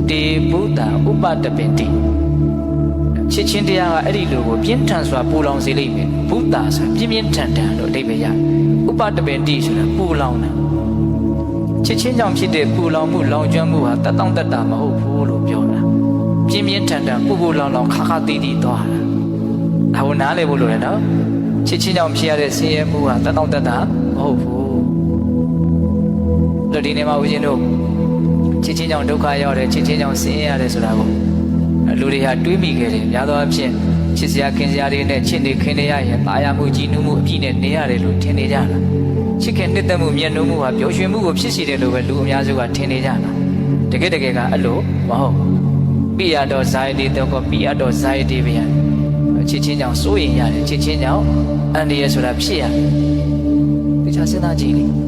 တေဘုဒ္ဓဥပတပင်တိချစ်ချင်းတရားကအဲ့ဒီလိုကိုပြင်းထန်စွာပူလောင်စေလိမ့်မယ်ဘုဒ္ဓဆိုပြင်းပြင်းထန်ထန်လို့အဓိပ္ပာယ်ရဥပတပင်တိဆိုတာပူလောင်တာချစ်ချင်းကြောင့်ဖြစ်တဲ့ပူလောင်မှုလောင်ကျွမ်းမှုဟာတတ်တောင့်တတ်တာမဟုတ်ဘူးလို့ပြောတာပြင်းပြင်းထန်ထန်ပူပူလောင်လောင်ခါခါတီးတီးသွားတာဒါကိုနားလည်ဖို့လိုတယ်နော်ချစ်ချင်းကြောင့်ဖြစ်ရတဲ့ဆင်းရဲမှုဟာတတ်တောင့်တတ်တာမဟုတ်ဘူးလို့ဒီနေ့မှာဦးဇင်းတို့ချစ်ချင်းကြောင့်ဒုက္ခရောက်တယ်ချစ်ချင်းကြောင့်ဆင်းရဲရတယ်ဆိုတာကိုလူတွေဟာတွေးမိခဲ့တယ်များသောအားဖြင့်ချစ်စရာခင်စရာတွေနဲ့ချစ်နေခင်နေရရင်တာယာမှုကြည်နူးမှုအပြည့်နဲ့နေရတယ်လို့ထင်နေကြတာချစ်ခင်နှစ်သက်မှုမြတ်နိုးမှုဟာပျော်ရွှင်မှုကိုဖြစ်စေတယ်လို့ပဲလူအများစုကထင်နေကြတာတကယ်ကအဲ့လိုမဟုတ်ပိယတော်ဇာယတိတော့ကပိယတော်ဇာယတိဗျာချစ်ချင်းကြောင့်စိုးရင်ရတယ်ချစ်ချင်းကြောင့်အန္တရာယ်ဆိုတာဖြစ်ရတယ်တခြားစဉ်းစားကြည့်လေ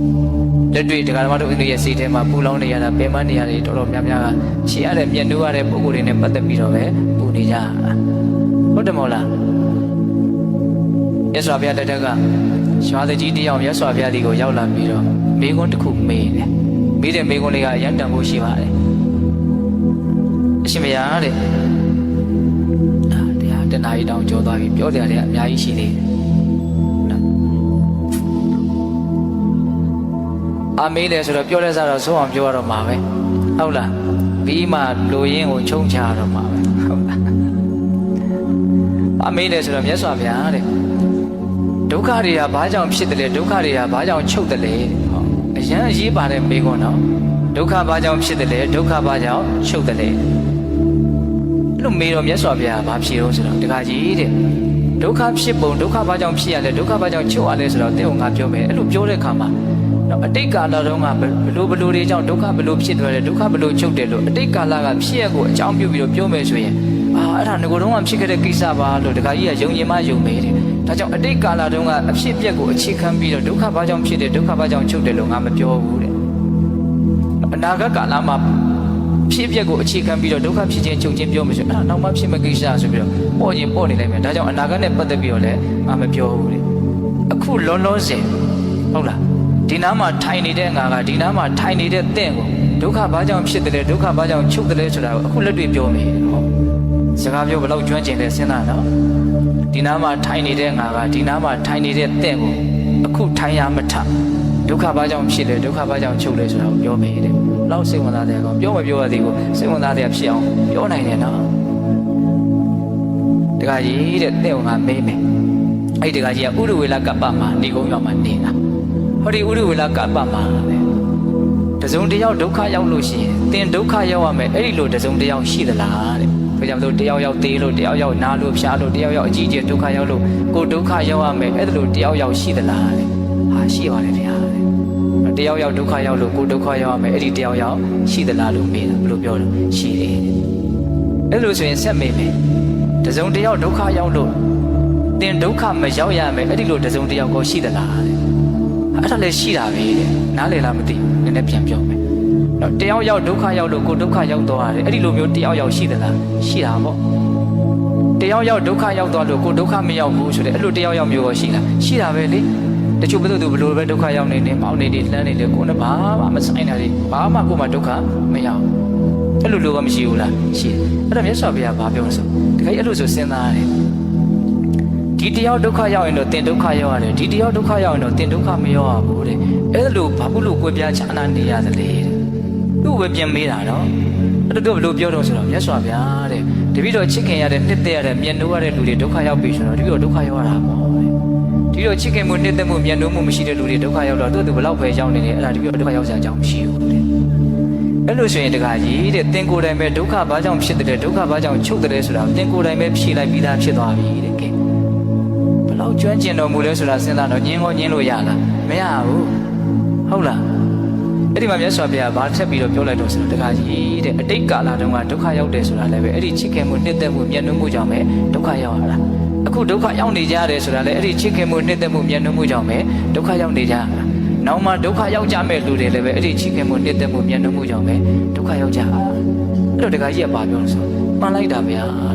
လက်တွေ့ဒကာဓမ္မတို့အိန္ဒိယစိတ်ထဲမှာပူလောင်နေရတာပင်မနေရတယ်တော်တော်များများကချစ်ရတဲ့မြတ်နိုးရတဲ့ပုံကိုယ်တွေနဲ့ပတ်သက်ပြီးတော့ပဲပူနေကြဟုတ်တယ်မဟုတ်လားရသော်ဘုရားတတကရွာတကြီးတယောက်ရသော်ဘုရားဒီကိုရောက်လာပြီးတော့မိကွန်းတစ်ခုမေးတယ်မိတဲ့မိကွန်းလေးကအရန်တန်ဖို့ရှိပါတယ်အရှင်ဘုရားတဲ့တရားတနားရီတောင်ကြောသွားပြီပြောကြတယ်အများကြီးရှိသေးတယ်အမေးတယ်ဆိုတော့ပြောလဲစားတော့ဆုံးအောင်ပြောရတော့မှာပဲဟုတ်လားပြီးမှလူရင်းကိုချုံချရတော့မှာပဲဟုတ်လားအမေးတယ်ဆိုတော့မြတ်စွာဘုရားတဲ့ဒုက္ခတွေကဘာကြောင့်ဖြစ်တယ်လဲဒုက္ခတွေကဘာကြောင့်ချုပ်တယ်လဲဟောအရန်အရေးပါတဲ့မေးခွန်းတော့ဒုက္ခဘာကြောင့်ဖြစ်တယ်လဲဒုက္ခဘာကြောင့်ချုပ်တယ်လဲလို့မေးတော့မြတ်စွာဘုရားဘာဖြေတော့ဆိုတော့တခါကြီးတဲ့ဒုက္ခဖြစ်ပုံဒုက္ခဘာကြောင့်ဖြစ်ရလဲဒုက္ခဘာကြောင့်ချုပ်ရလဲဆိုတော့တဲ့ဟောငါပြောမယ်အဲ့လိုပြောတဲ့အခါမှာအတိတ်ကာလတုန်းကဘလို့တွေကြောင့်ဒုက္ခဘလို့ဖြစ်သွားတယ်ဒုက္ခဘလို့ချုပ်တယ်လို့အတိတ်ကာလကဖြစ်ရကိုအကြောင်းပြုပြီးတော့ပြောမယ်ဆိုရင်အဲ့ဒါငကိုယ်တုန်းကဖြစ်ခဲ့တဲ့ကိစ္စပါလို့တခါကြီးကယုံရင်မှယုံမယ်တဲ့ဒါကြောင့်အတိတ်ကာလတုန်းကအဖြစ်အပျက်ကိုအခြေခံပြီးတော့ဒုက္ခဘာကြောင့်ဖြစ်တယ်ဒုက္ခဘာကြောင့်ချုပ်တယ်လို့ငါမပြောဘူးတဲ့အနာဂတ်ကာလမှာဖြစ်အပျက်ကိုအခြေခံပြီးတော့ဒုက္ခဖြစ်ခြင်းချုပ်ခြင်းပြောမယ်ဆိုအဲ့ဒါနောက်မှဖြစ်မဲ့ကိစ္စဆိုပြီးတော့ပေါ့ရင်ပေါ့နေလိုက်မယ်ဒါကြောင့်အနာဂတ်နဲ့ပတ်သက်ပြီးတော့လည်းငါမပြောဘူးတဲ့အခုလုံးလုံးစင်ဟုတ်လားဒီနားမှာထိုင်နေတဲ့ငါကဒီနားမှာထိုင်နေတဲ့တင့်ကိုဒုက္ခဘာကြောင့်ဖြစ်တယ်လဲဒုက္ခဘာကြောင့်ချုပ်တယ်လဲဆိုတာကိုအခုလက်တွေ့ပြောမယ်ဟုတ်စကားပြောဘယ်လောက်ကျွမ်းကျင်လဲစဉ်းစားနော်ဒီနားမှာထိုင်နေတဲ့ငါကဒီနားမှာထိုင်နေတဲ့တင့်ကိုအခုထိုင်ရမထဒုက္ခဘာကြောင့်ဖြစ်လဲဒုက္ခဘာကြောင့်ချုပ်လဲဆိုတာကိုပြောမယ်တဲ့လောက်စိတ်ဝင်စားတဲ့ကောင်ပြောမပြောရသေးဘူးစိတ်ဝင်စားတဲ့ဖြစ်အောင်ပြောနိုင်တယ်နော်တခါကြီးတဲ့တင့်ကိုငါမေးမယ်အဲ့ဒီတခါကြီးကဥရဝေလကပ္ပမှာနေကုန်းရောက်မှနေတာဟောဒီဥရဝေလကပ္ပမှာပဲတစုံတယောက်ဒုက္ခရောက်လို့ရှိရင်တင်ဒုက္ခရောက်ရမယ်အဲ့ဒီလိုတစုံတယောက်ရှိသလားတဲ့ဒါကြောင့်တယောက်ယောက်သေးလို့တယောက်ယောက်နားလို့ဖြားလို့တယောက်ယောက်အကြီးကျယ်ဒုက္ခရောက်လို့ကိုဒုက္ခရောက်ရမယ်အဲ့ဒါလိုတယောက်ယောက်ရှိသလားတဲ့ဟာရှိပါတယ်ဗျာတဲ့တယောက်ယောက်ဒုက္ခရောက်လို့ကိုဒုက္ခရောက်ရမယ်အဲ့ဒီတယောက်ယောက်ရှိသလားလို့မေးတာဘယ်လိုပြောလဲရှိတယ်အဲ့လိုဆိုရင်ဆက်မေးမယ်တစုံတယောက်ဒုက္ခရောက်လို့တင်ဒုက္ခမရောက်ရမယ်အဲ့ဒီလိုတစုံတယောက်ကိုရှိသလားတဲ့အဲ့ဒါလည်းရှိတာပဲတဲ့နားလည်လားမသိဘူးနည်းနည်းပြန်ပြောမယ်နော်တယောက်ယောက်ဒုက္ခရောက်လို့ကိုဒုက္ခရောက်သွားတယ်အဲ့ဒီလိုမျိုးတယောက်ယောက်ရှိသလားရှိတာပေါ့တယောက်ယောက်ဒုက္ခရောက်သွားလို့ကိုဒုက္ခမရောက်ဘူးဆိုတဲ့အဲ့လိုတယောက်ယောက်မျိုးရောရှိလားရှိတာပဲလေတချို့ဘယ်သူဘယ်လိုပဲဒုက္ခရောက်နေနေမောင်းနေနေလှမ်းနေလေကိုနဲ့ဘာမှမဆိုင်တာလေဘာမှကိုမှဒုက္ခမရောက်အဲ့လိုလိုကမရှိဘူးလားရှိတယ်အဲ့ဒါမြတ်စွာဘုရားဘာပြောလဲဆိုတခါအဲ့လိုဆိုစဉ်းစားရတယ်ဒီတယောက်ဒုက္ခရောက်ရင်တော့တင်ဒုက္ခရောက်ရတယ်ဒီတယောက်ဒုက္ခရောက်ရင်တော့တင်ဒုက္ခမရောက်ဘူးတဲ့အဲ့ဒါလို့ဘာလို့ကိုယ်ပြချာနာနေရတယ်လေသူ့ပဲပြန်မေးတာနော်အဲ့ဒါတို့ဘယ်လိုပြောတော့ဆိုတော့မြတ်စွာဘုရားတဲ့တပည့်တော်ချစ်ခင်ရတဲ့နှစ်သက်ရတဲ့မြတ်နိုးရတဲ့လူတွေဒုက္ခရောက်ပြီဆိုတော့တပည့်တော်ဒုက္ခရောက်ရတာပေါ့တပည့်တော်ချစ်ခင်မှုနှစ်သက်မှုမြတ်နိုးမှုမရှိတဲ့လူတွေဒုက္ခရောက်တော့သူဘယ်လောက်ပဲရောက်နေတယ်အဲ့ဒါတပည့်တော်ဒုက္ခရောက်စရာအကြောင်းမရှိဘူးတဲ့အဲ့လိုဆိုရင်တခါကြီးတဲ့သင်ကိုယ်တိုင်ပဲဒုက္ခဘာကြောင့်ဖြစ်တယ်ဒုက္ခဘာကြောင့်ချုပ်တယ်ဆိုတာသင်ကိုယ်တိုင်ပဲဖြေလိုက်ပြီးသားဖြစ်သွားပြီတဲ့ကဲလောက်ကျွမ်းကျင်တော်မူလဲဆိုတာစဉ်းစားတော့ညင်းလို့ရလားမရဘူးဟုတ်လားအဲ့ဒီမှာမြတ်စွာဘုရားဘာထပ်ပြီးတော့ပြောလိုက်တော့ဆိုတော့တခါကြီးတဲ့အတိတ်ကာလတုန်းကဒုက္ခရောက်တယ်ဆိုတာလည်းပဲအဲ့ဒီချစ်ခင်မှုနှစ်သက်မှုမြတ်နိုးမှုကြောင့်ပဲဒုက္ခရောက်ရတာအခုဒုက္ခရောက်နေကြရတယ်ဆိုတာလည်းအဲ့ဒီချစ်ခင်မှုနှစ်သက်မှုမြတ်နိုးမှုကြောင့်ပဲဒုက္ခရောက်နေကြရတာနောက်မှဒုက္ခရောက်ကြမဲ့လူတွေလည်းပဲအဲ့ဒီချစ်ခင်မှုနှစ်သက်မှုမြတ်နိုးမှုကြောင့်ပဲဒုက္ခရောက်ကြတာအဲ့တော့တခါကြီးကဘာပြောလဲဆိုမှန်လိုက်တာဗျာ